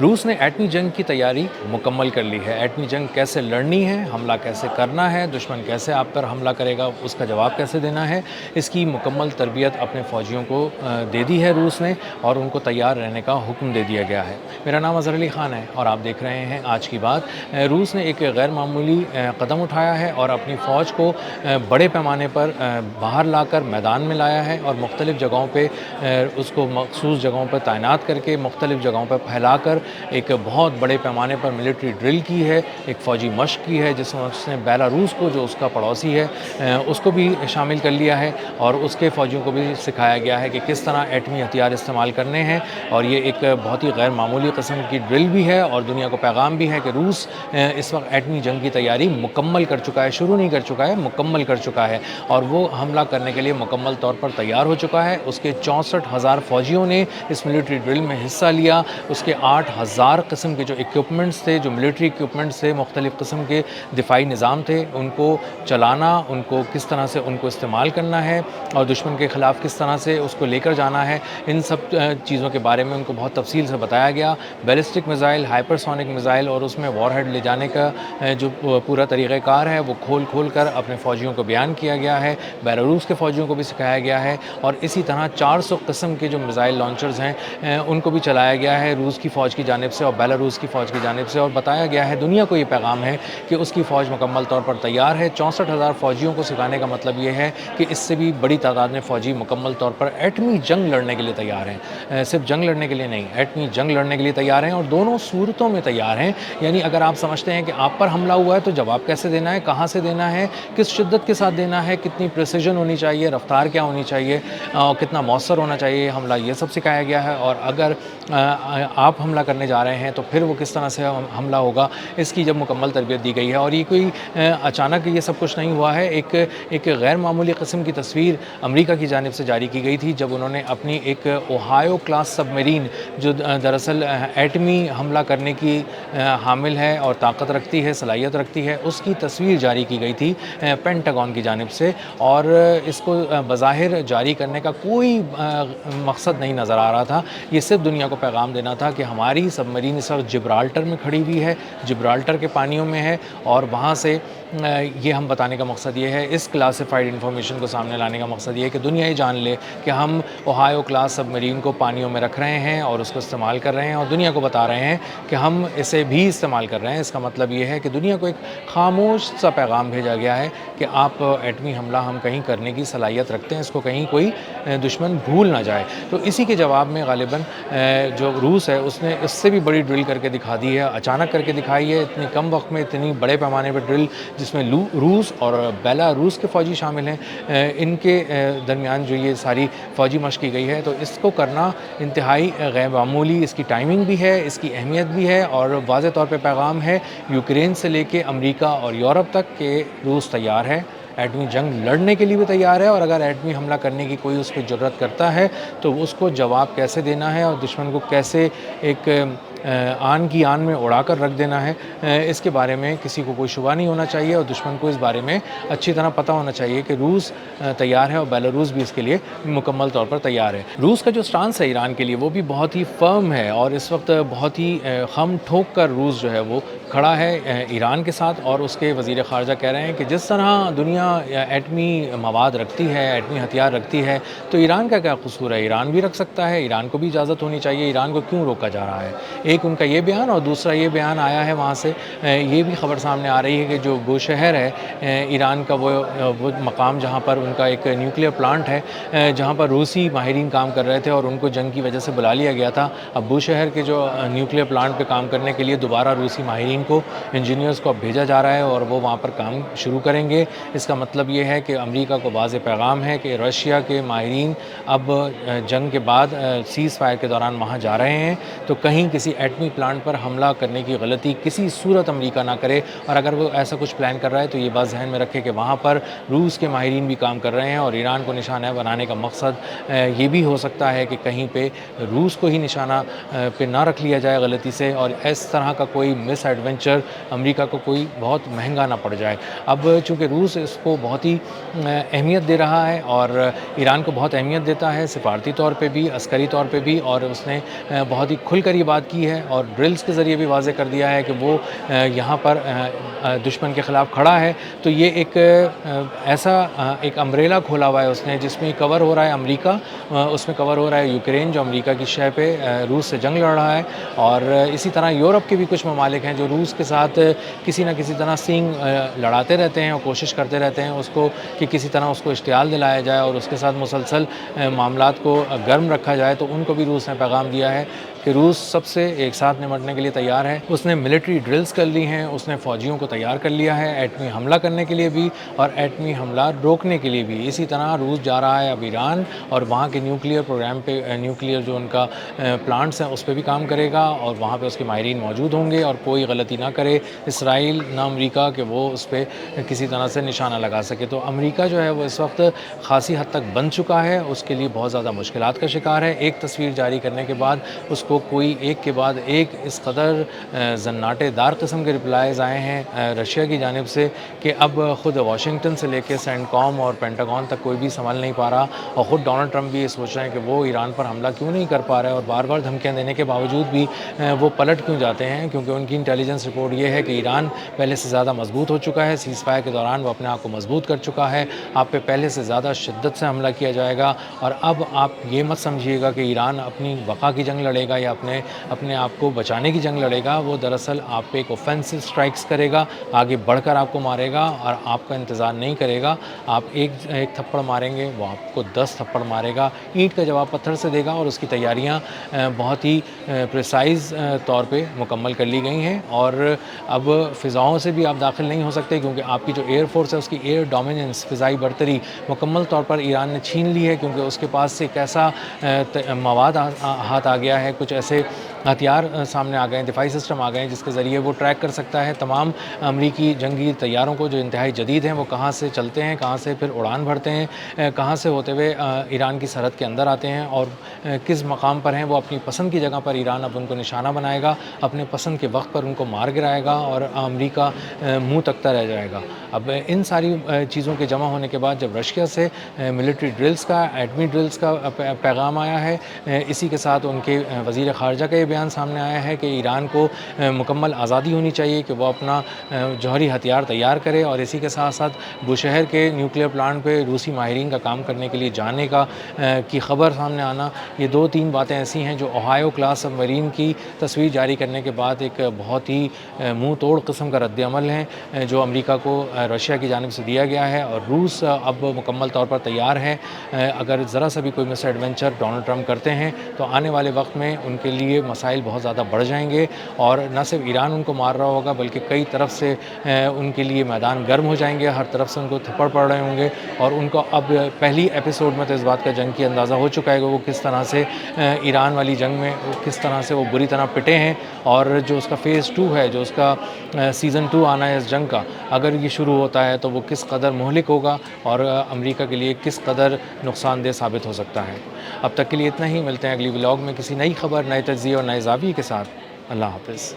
روس نے ایٹمی جنگ کی تیاری مکمل کر لی ہے۔ ایٹمی جنگ کیسے لڑنی ہے، حملہ کیسے کرنا ہے، دشمن کیسے آپ پر حملہ کرے گا، اس کا جواب کیسے دینا ہے، اس کی مکمل تربیت اپنے فوجیوں کو دے دی ہے روس نے، اور ان کو تیار رہنے کا حکم دے دیا گیا ہے۔ میرا نام اظہر علی خان ہے اور آپ دیکھ رہے ہیں آج کی بات۔ روس نے ایک غیر معمولی قدم اٹھایا ہے اور اپنی فوج کو بڑے پیمانے پر باہر لا کر میدان میں لایا ہے، اور مختلف جگہوں پہ اس کو مخصوص جگہوں پر تعینات کر کے مختلف جگہوں پر پھیلا کر ایک بہت بڑے پیمانے پر ملٹری ڈرل کی ہے، ایک فوجی مشق کی ہے، جس میں اس نے بیلاروس کو، جو اس کا پڑوسی ہے، اس کو بھی شامل کر لیا ہے، اور اس کے فوجیوں کو بھی سکھایا گیا ہے کہ کس طرح ایٹمی ہتھیار استعمال کرنے ہیں۔ اور یہ ایک بہت ہی غیر معمولی قسم کی ڈرل بھی ہے، اور دنیا کو پیغام بھی ہے کہ روس اس وقت ایٹمی جنگ کی تیاری مکمل کر چکا ہے، شروع نہیں کر چکا ہے، مکمل کر چکا ہے، اور وہ حملہ کرنے کے لیے مکمل طور پر تیار ہو چکا ہے۔ اس کے 64,000 فوجیوں نے اس ملٹری ڈرل میں حصہ لیا۔ اس کے 8,000 قسم کے جو اکوپمنٹس تھے، جو ملٹری اکوپمنٹس تھے، مختلف قسم کے دفاعی نظام تھے، ان کو چلانا، ان کو کس طرح سے ان کو استعمال کرنا ہے، اور دشمن کے خلاف کس طرح سے اس کو لے کر جانا ہے، ان سب چیزوں کے بارے میں ان کو بہت تفصیل سے بتایا گیا۔ Ballistic missile, hyper sonic missile, اور اس میں وار ہیڈ لے جانے کا جو پورا طریقہ کار ہے وہ کھول کر اپنے فوجیوں کو بیان کیا گیا ہے۔ بیلاروس کے فوجیوں کو بھی سکھایا گیا ہے، اور اسی طرح 400 قسم کے جو میزائل لانچرز ہیں ان کو بھی چلایا گیا ہے روس کی فوج کی جانب سے اور بیلاروس کی فوج کی جانب سے، اور بتایا گیا ہے، دنیا کو یہ پیغام ہے کہ اس کی فوج مکمل طور پر تیار ہے۔ 64,000 فوجیوں کو سکھانے کا مطلب یہ ہے کہ اس سے بھی بڑی تعداد میں فوجی مکمل طور پر ایٹمی جنگ لڑنے کے لیے تیار ہیں، صرف جنگ لڑنے کے لیے نہیں، ایٹمی جنگ لڑنے کے لیے تیار ہیں، اور دونوں صورتوں میں تیار ہیں۔ یعنی اگر آپ سمجھتے ہیں کہ آپ پر حملہ ہوا ہے تو جواب کیسے دینا ہے، کہاں سے دینا ہے، کس شدت کے ساتھ دینا ہے، کتنی پریسیجن ہونی چاہیے، رفتار کیا ہونی چاہیے، اور کتنا مؤثر ہونا چاہیے حملہ، یہ سب سکھایا گیا ہے۔ اور اگر آپ حملہ کرنے جا رہے ہیں تو پھر وہ کس طرح سے حملہ ہوگا، اس کی جب مکمل تربیت دی گئی ہے۔ اور یہ کوئی اچانک یہ سب کچھ نہیں ہوا ہے، ایک غیر معمولی قسم کی تصویر امریکہ کی جانب سے جاری کی گئی تھی، جب انہوں نے اپنی ایک اوہایو کلاس سب میرین، جو دراصل ایٹمی حملہ کرنے کی حامل ہے اور طاقت رکھتی ہے، صلاحیت رکھتی ہے، اس کی تصویر جاری کی گئی تھی پینٹاگون کی جانب سے، اور اس کو بظاہر جاری کرنے کا کوئی مقصد نہیں نظر آ رہا تھا۔ یہ صرف دنیا کو پیغام دینا تھا کہ ہماری سب مرین اس وقت جبرالٹر میں کھڑی ہوئی ہے، جبرالٹر کے پانیوں میں ہے، اور وہاں سے یہ ہم بتانے کا مقصد یہ ہے، اس کلاسیفائڈ انفارمیشن کو سامنے لانے کا مقصد یہ ہے کہ دنیا یہ جان لے کہ ہم اوہایو کلاس سب مرین کو پانیوں میں رکھ رہے ہیں اور اس کو استعمال کر رہے ہیں، اور دنیا کو بتا رہے ہیں کہ ہم اسے بھی استعمال کر رہے ہیں۔ اس کا مطلب یہ ہے کہ دنیا کو ایک خاموش سا پیغام بھیجا گیا ہے کہ آپ ایٹمی حملہ ہم کہیں کرنے کی صلاحیت رکھتے ہیں، اس کو کہیں کوئی دشمن بھول نہ جائے۔ تو اسی کے جواب میں غالباً جو روس ہے اس نے اس سے بھی بڑی ڈرل کر کے دکھا دی ہے، اچانک کر کے دکھائی ہے، اتنی کم وقت میں اتنی بڑے پیمانے پر ڈرل، جس میں روس اور بیلاروس کے فوجی شامل ہیں، ان کے درمیان جو یہ ساری فوجی مشق کی گئی ہے، تو اس کو کرنا انتہائی غیر معمولی، اس کی ٹائمنگ بھی ہے، اس کی اہمیت بھی ہے، اور واضح طور پہ پیغام ہے یوکرین سے لے کے امریکہ اور یورپ تک کہ روس تیار ہے، ایٹمی جنگ لڑنے کے لیے بھی تیار ہے، اور اگر ایٹمی حملہ کرنے کی کوئی اس پہ جرات کرتا ہے تو اس کو جواب کیسے دینا ہے اور دشمن کو کیسے ایک آن کی آن میں اڑا کر رکھ دینا ہے، اس کے بارے میں کسی کو کوئی شبہ نہیں ہونا چاہیے، اور دشمن کو اس بارے میں اچھی طرح پتہ ہونا چاہیے کہ روس تیار ہے، اور بیلاروس بھی اس کے لیے مکمل طور پر تیار ہے۔ روس کا جو سٹانس ہے ایران کے لیے وہ بھی بہت ہی فرم ہے، اور اس وقت بہت ہی خم ٹھوک کر روس جو ہے وہ کھڑا ہے ایران کے ساتھ، اور اس کے وزیر خارجہ کہہ رہے ہیں کہ جس طرح دنیا ایٹمی مواد رکھتی ہے، ایٹمی ہتھیار رکھتی ہے، تو ایران کا کیا قصور ہے، ایران بھی رکھ سکتا ہے، ایران کو بھی اجازت ہونی چاہیے، ایران کو کیوں روکا جا رہا ہے۔ ایک ان کا یہ بیان، اور دوسرا یہ بیان آیا ہے وہاں سے یہ بھی خبر سامنے آ رہی ہے کہ جو بوشہر ہے ایران کا، وہ مقام جہاں پر ان کا ایک نیوکلیر پلانٹ ہے، جہاں پر روسی ماہرین کام کر رہے تھے اور ان کو جنگ کی وجہ سے بلا لیا گیا تھا، اب بوشہر کے جو نیوکلیر پلانٹ پہ کام کرنے کے لیے دوبارہ روسی ماہرین کو، انجینئرز کو اب بھیجا جا رہا ہے، اور وہ وہاں پر کام شروع کریں گے۔ اس کا مطلب یہ ہے کہ امریکہ کو واضح پیغام ہے کہ رشیا کے ماہرین اب جنگ کے بعد سیز فائر کے دوران وہاں جا رہے ہیں، تو کہیں کسی ایٹمی پلانٹ پر حملہ کرنے کی غلطی کسی صورت امریکہ نہ کرے، اور اگر وہ ایسا کچھ پلان کر رہا ہے تو یہ بات ذہن میں رکھے کہ وہاں پر روس کے ماہرین بھی کام کر رہے ہیں، اور ایران کو نشانہ بنانے کا مقصد یہ بھی ہو سکتا ہے کہ کہیں پہ روس کو ہی نشانہ پہ نہ رکھ لیا جائے غلطی سے، اور اس طرح کا کوئی مس ایڈونچر امریکہ کو کوئی بہت مہنگا نہ پڑ جائے۔ اب چونکہ روس اس کو بہت ہی اہمیت دے رہا ہے، اور ایران کو بہت اہمیت دیتا ہے، سفارتی طور پہ بھی، عسکری طور پہ بھی، اور اس نے بہت ہی کھل کر یہ بات کی ہے اور ڈرلز کے ذریعے بھی واضح کر دیا ہے کہ وہ یہاں پر دشمن کے خلاف کھڑا ہے. تو یہ ایک ایسا ایک امبریلا کھولا ہوا ہے اس نے جس میں کور ہو رہا ہے امریکہ, اس میں کور ہو رہا ہے یوکرین جو امریکہ کی شہ پہ روس سے جنگ لڑ رہا ہے, اور اسی طرح یورپ کے بھی کچھ ممالک ہیں جو روس کے ساتھ کسی نہ کسی طرح سینگ لڑاتے رہتے ہیں اور کوشش کرتے رہتے ہیں اس کو کہ کسی طرح اس کو اشتعال دلایا جائے اور اس کے ساتھ مسلسل معاملات کو گرم رکھا جائے. تو ان کو بھی روس نے پیغام دیا ہے کہ روس سب سے ایک ساتھ نمٹنے کے لیے تیار ہے. اس نے ملٹری ڈرلز کر لی ہیں, اس نے فوجیوں کو تیار کر لیا ہے ایٹمی حملہ کرنے کے لیے بھی اور ایٹمی حملہ روکنے کے لیے بھی. اسی طرح روس جا رہا ہے اب ایران اور وہاں کے نیوکلیئر پروگرام پہ, نیوکلیئر جو ان کا پلانٹس ہیں اس پہ بھی کام کرے گا اور وہاں پہ اس کے ماہرین موجود ہوں گے اور کوئی غلطی نہ کرے اسرائیل نہ امریکہ کہ وہ اس پہ کسی طرح سے نشانہ لگا سکے. تو امریکہ جو ہے وہ اس وقت خاصی حد تک بن چکا ہے, اس کے لیے بہت زیادہ مشکلات کا شکار ہے. ایک تصویر جاری کرنے کے بعد اس کو کوئی ایک کے بعد ایک اس قدر زناٹے دار قسم کے رپلائز آئے ہیں رشیا کی جانب سے کہ اب خود واشنگٹن سے لے کے سینٹ کام اور پینٹاگون تک کوئی بھی سنبھل نہیں پا رہا, اور خود ڈونلڈ ٹرمپ بھی یہ سوچ رہے ہیں کہ وہ ایران پر حملہ کیوں نہیں کر پا رہے اور بار بار دھمکیاں دینے کے باوجود بھی وہ پلٹ کیوں جاتے ہیں, کیونکہ ان کی انٹیلیجنس رپورٹ یہ ہے کہ ایران پہلے سے زیادہ مضبوط ہو چکا ہے, سیز فائر کے دوران وہ اپنے آپ کو مضبوط کر چکا ہے, آپ پہ پہلے سے زیادہ شدت سے حملہ کیا جائے گا. اور اب آپ یہ مت سمجھیے گا کہ ایران اپنی بقا کی جنگ لڑے گا یا اپنے آپ کو بچانے کی جنگ لڑے گا. وہ دراصل آپ پہ ایک اوفینسو سٹرائکس کرے گا, آگے بڑھ کر آپ کو مارے گا اور آپ کا انتظار نہیں کرے گا. آپ ایک تھپڑ ماریں گے وہ آپ کو 10 تھپڑ مارے گا. اینٹ کا جواب پتھر سے دے گا, اور اس کی تیاریاں بہت ہی پریسائز طور پہ مکمل کر لی گئی ہیں. اور اب فضاؤں سے بھی آپ داخل نہیں ہو سکتے کیونکہ آپ کی جو ایئر فورس ہے اس کی ایئر ڈومیننس, فضائی برتری مکمل طور پر ایران نے چھین لی ہے, کیونکہ اس کے پاس سے ایک ایسا مواد ہاتھ آ گیا ہے, کچھ ایسے ہتھیار سامنے آ گئے ہیں, دفاعی سسٹم آ گئے ہیں جس کے ذریعے وہ ٹریک کر سکتا ہے تمام امریکی جنگی طیاروں کو جو انتہائی جدید ہیں, وہ کہاں سے چلتے ہیں, کہاں سے پھر اڑان بھرتے ہیں, کہاں سے ہوتے ہوئے ایران کی سرحد کے اندر آتے ہیں اور کس مقام پر ہیں. وہ اپنی پسند کی جگہ پر ایران اب ان کو نشانہ بنائے گا, اپنے پسند کے وقت پر ان کو مار گرائے گا اور امریکہ منہ تکتا رہ جائے گا. اب ان ساری چیزوں کے جمع ہونے کے بعد جب رشیا سے ملٹری ڈرلز کا, ایٹمی ڈرلز کا پیغام آیا ہے, اسی کے ساتھ ان کے وزیر خارجہ کا یہ بیان سامنے آیا ہے کہ ایران کو مکمل آزادی ہونی چاہیے کہ وہ اپنا جوہری ہتھیار تیار کرے, اور اسی کے ساتھ ساتھ بوشہر کے نیوکلیئر پلانٹ پہ روسی ماہرین کا کام کرنے کے لیے جانے کی خبر سامنے آنا, یہ 2-3 باتیں ایسی ہیں جو اوہایو کلاس سب مرین کی تصویر جاری کرنے کے بعد ایک بہت ہی منہ توڑ قسم کا رد عمل ہے جو امریکہ کو رشیا کی جانب سے دیا گیا ہے. اور روس اب مکمل طور پر تیار ہے, اگر ذرا سا بھی کوئی مس ایڈونچر ڈونلڈ ٹرمپ کرتے ہیں تو آنے والے وقت میں ان کے لیے مسائل بہت زیادہ بڑھ جائیں گے, اور نہ صرف ایران ان کو مار رہا ہوگا بلکہ کئی طرف سے ان کے لیے میدان گرم ہو جائیں گے, ہر طرف سے ان کو تھپڑ پڑ رہے ہوں گے. اور ان کو اب پہلی ایپیسوڈ میں تو اس بات کا جنگ کی اندازہ ہو چکا ہے کہ وہ کس طرح سے ایران والی جنگ میں کس طرح سے وہ بری طرح پٹے ہیں, اور جو اس کا فیز 2 ہے, جو اس کا سیزن 2 آنا ہے اس جنگ کا, اگر یہ شروع ہوتا ہے تو وہ کس قدر مہلک ہوگا اور امریکہ کے لیے کس قدر نقصان دہ ثابت ہو سکتا ہے. اب تک کے لیے اتنا ہی, ملتے ہیں اگلی ولاگ میں کسی نئی خبر, نئے تجزیے اور نئے زاویے کے ساتھ. اللہ حافظ.